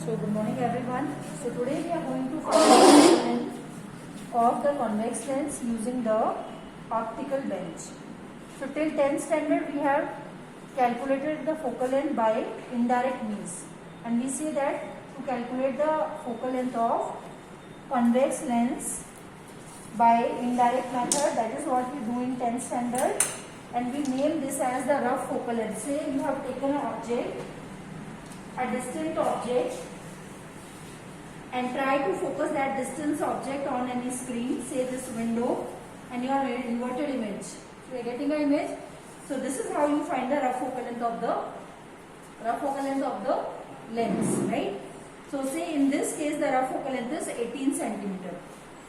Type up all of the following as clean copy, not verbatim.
So good morning everyone. So today we are going to find the length of the convex lens using the optical bench. So till 10th standard we have calculated the focal length by indirect means, and we say that to calculate the focal length of convex lens by indirect method, that is what we do in 10th standard, and we name this as the rough focal length. Say you have taken an object, a distant object, and try to focus that distant object on any screen, say this window, and you are in inverted image. So you are getting an image. So this is how you find the rough focal length of the lens, right? So say in this case the rough focal length is 18 centimeter.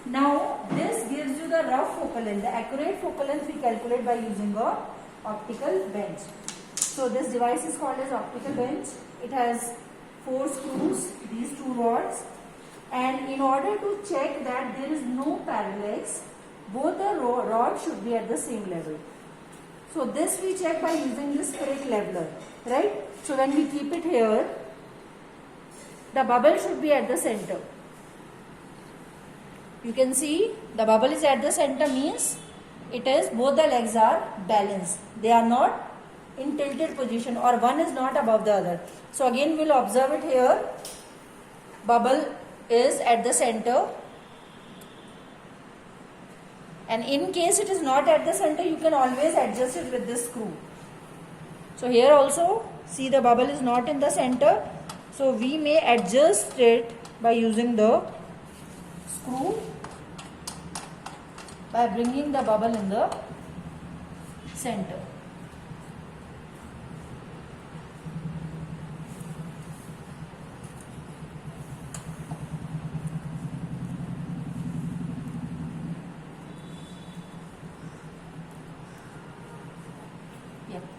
Now this gives you the rough focal length. The accurate focal length we calculate by using a optical bench. So this device is called as optical bench. It has 4 screws, these 2 rods, and in order to check that there is no parallax, both the rods should be at the same level. So this we check by using this spirit leveler, right? So when we keep it here, the bubble should be at the center. You can see the bubble is at the center, means it is both the legs are balanced. They are not in tilted position, or one is not above the other. So again we will observe it here. Bubble is at the center, and in case it is not at the center, you can always adjust it with this screw. So here also see the bubble is not in the center, so we may adjust it by using the screw, by bringing the bubble in the center.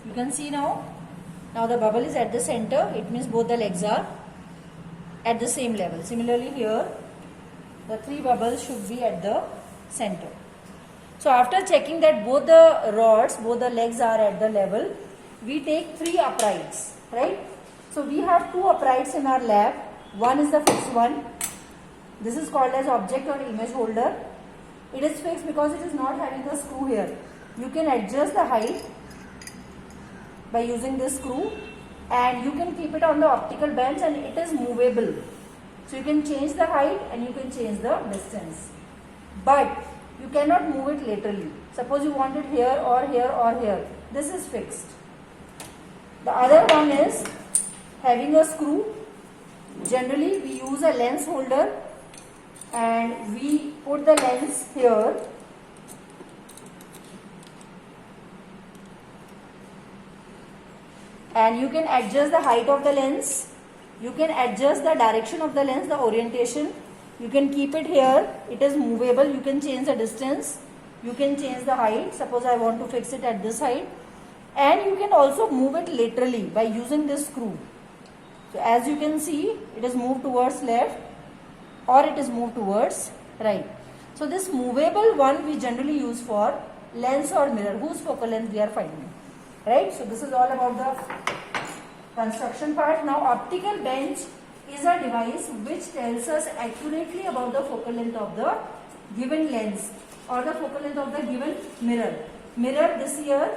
You can see now the bubble is at the center. It means both the legs are at the same level. Similarly here the 3 bubbles should be at the center. So after checking that both the rods, both the legs are at the level, we take 3 uprights, right? So we have 2 uprights in our lab. One is the fixed one. This is called as object or image holder. It is fixed because it is not having a screw here. You can adjust the height by using this screw, and you can keep it on the optical bench, and it is movable. So you can change the height and you can change the distance, but you cannot move it laterally. Suppose you want it here or here or here. This is fixed. The other one is having a screw. Generally we use a lens holder and we put the lens here, and you can adjust the height of the lens, you can adjust the direction of the lens, the orientation. You can keep it here, it is movable. You can change the distance, you can change the height. Suppose I want to fix it at this height, and you can also move it laterally by using this screw. So as you can see, it is moved towards left or it is moved towards right. So this movable one we generally use for lens or mirror whose focal length we are finding, right? So this is all about the construction part. Now optical bench is a device which tells us accurately about the focal length of the given lens or the focal length of the given mirror. Mirror this year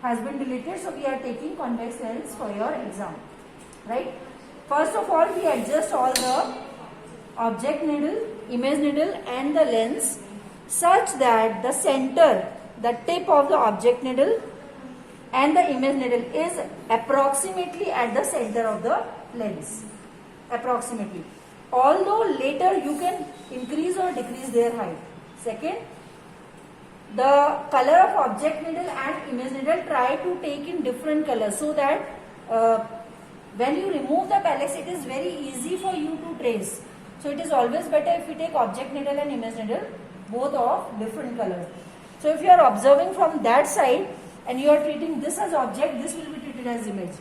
has been deleted, so we are taking convex lens for your exam, right? First of all, we adjust all the object needle, image needle and the lens such that the center, the tip of the object needle and the image needle is approximately at the center of the lens, approximately. Although later you can increase or decrease their height. Second, the color of object needle and image needle try to take in different colors, so that when you remove the parallax, it is very easy for you to trace. So it is always better if we take object needle and image needle both of different colors. So if you are observing from that side and you are treating this as object, this will be treated as image.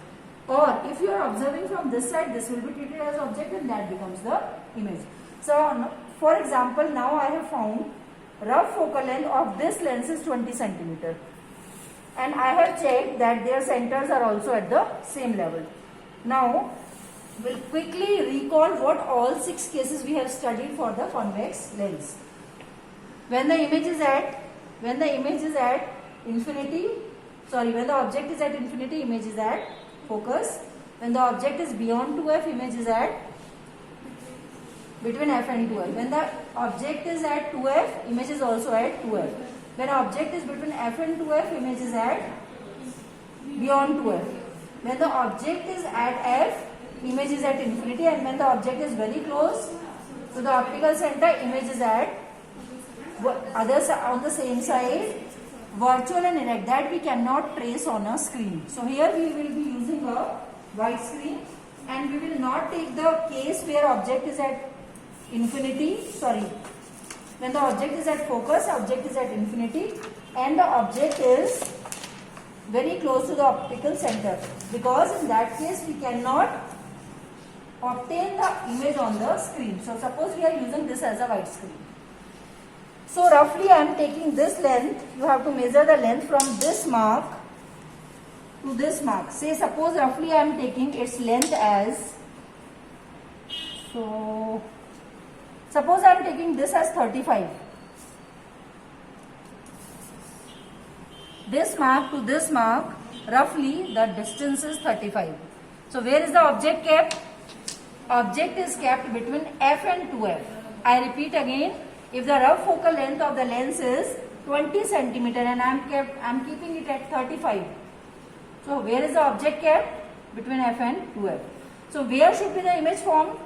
Or if you are observing from this side, this will be treated as object and that becomes the image. So for example, now I have found rough focal length of this lens is 20 centimeter. And I have checked that their centers are also at the same level. Now We'll quickly recall what all 6 cases we have studied for the convex lens. When the object is at infinity, when the object is at infinity, image is at focus. When the object is beyond 2f, image is at between f and 2f. When the object is at 2f, image is also at 2f. When object is between f and 2f, image is at beyond 2f. When the object is at f, image is at infinity, and when the object is very close to the optical center, image is at on the same side, virtual and inert, that we cannot trace on a screen. So here we will be using a white screen, and we will not take the case where object is at infinity, when the object is at focus, object is at infinity, and the object is very close to the optical center, because in that case we cannot obtain the image on the screen. So suppose we are using this as a white screen. So roughly I am taking this length. You have to measure the length from this mark to this mark. Say suppose roughly I am taking its length as, so suppose I am taking this as 35. This mark to this mark, roughly the distance is 35. So where is the object kept? Object is kept between f and 2f. I repeat again, if the rough focal length of the lens is 20 centimeter and I am keeping it at 35. So where is the object kept? Between f and 2f. So where should be the image formed?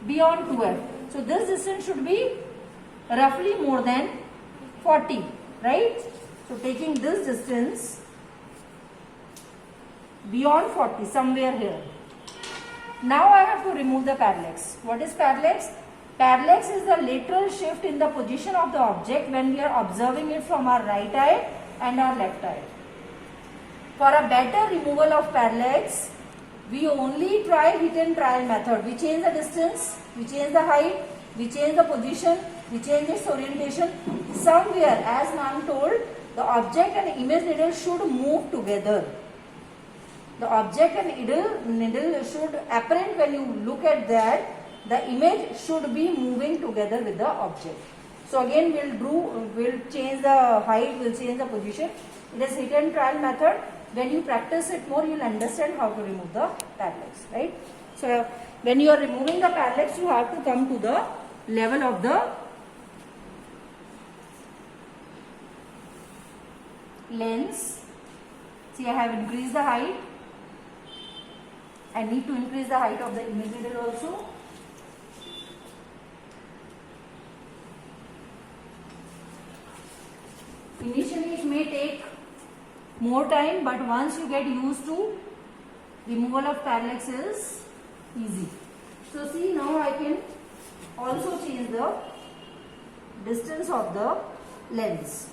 Beyond 2f. So this distance should be roughly more than 40, right? So taking this distance beyond 40, somewhere here. Now I have to remove the parallax. What is parallax? Parallax is the lateral shift in the position of the object when we are observing it from our right eye and our left eye. For a better removal of parallax, we only try hit and trial method. We change the distance, we change the height, we change the position, we change its orientation. Somewhere, as ma'am told, the object and image needle should move together. The object and needle should apparent when you look at that. The image should be moving together with the object. So again we'll change the height, we'll change the position. It is hit and trial method. When you practice it more, you'll understand how to remove the parallax, right? So when you are removing the parallax, you have to come to the level of the lens. See, I have increased the height. I need to increase the height of the image needle also. Initially it may take more time, but once you get used to, removal of parallax is easy. So see, now I can also change the distance of the lens.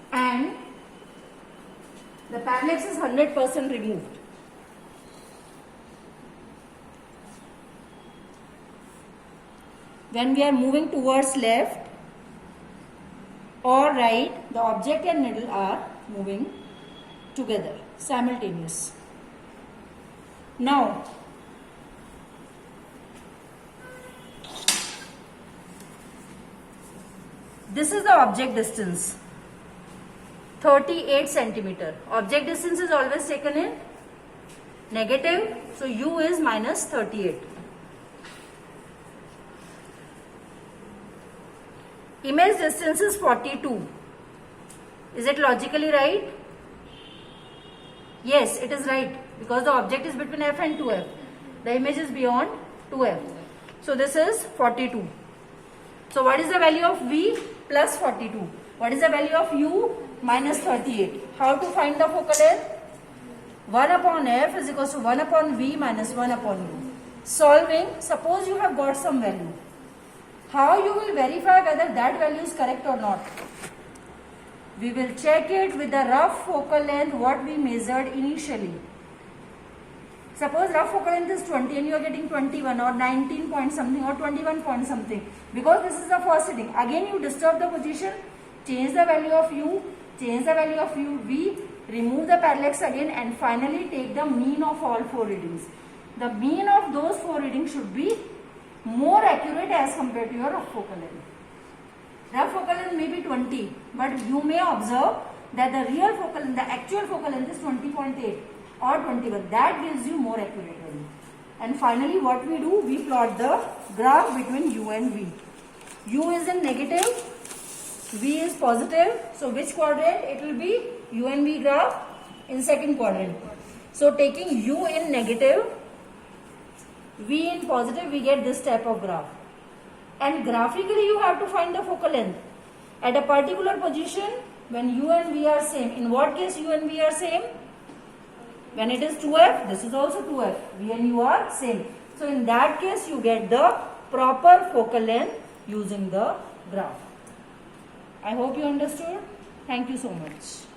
And the parallax is 100% removed. When we are moving towards left or right, the object and needle are moving together, simultaneous. Now, this is the object distance. 38 centimeter. Object distance is always taken in negative, so u is minus 38. Image distance is 42. Is it logically right? Yes, it is right, because the object is between f and 2f. The image is beyond 2f. So this is 42. So what is the value of v? Plus 42. What is the value of u? Minus 38. How to find the focal length? 1 upon f is equals to 1 upon v minus 1 upon u. Solving, suppose you have got some value. How you will verify whether that value is correct or not? We will check it with the rough focal length what we measured initially. Suppose rough focal length is 20 and you are getting 21 or 19 point something or 21 point something. Because this is the first reading. Again you disturb the position, change the value of u, change the value of u, v, remove the parallax again and finally take the mean of all 4 readings. The mean of those 4 readings should be more accurate as compared to your rough focal length. Rough focal length may be 20, but you may observe that the real focal length, the actual focal length is 20.8 or 21. That gives you more accurate value. And finally what we do, we plot the graph between u and v. U is in negative, v is positive. So which quadrant? It will be u and v graph in second quadrant. So taking u in negative, v in positive, we get this type of graph. And graphically you have to find the focal length at a particular position when u and v are same. In what case u and v are same? When it is 2f, this is also 2f. V and u are same. So in that case you get the proper focal length using the graph. I hope you understood. Thank you so much.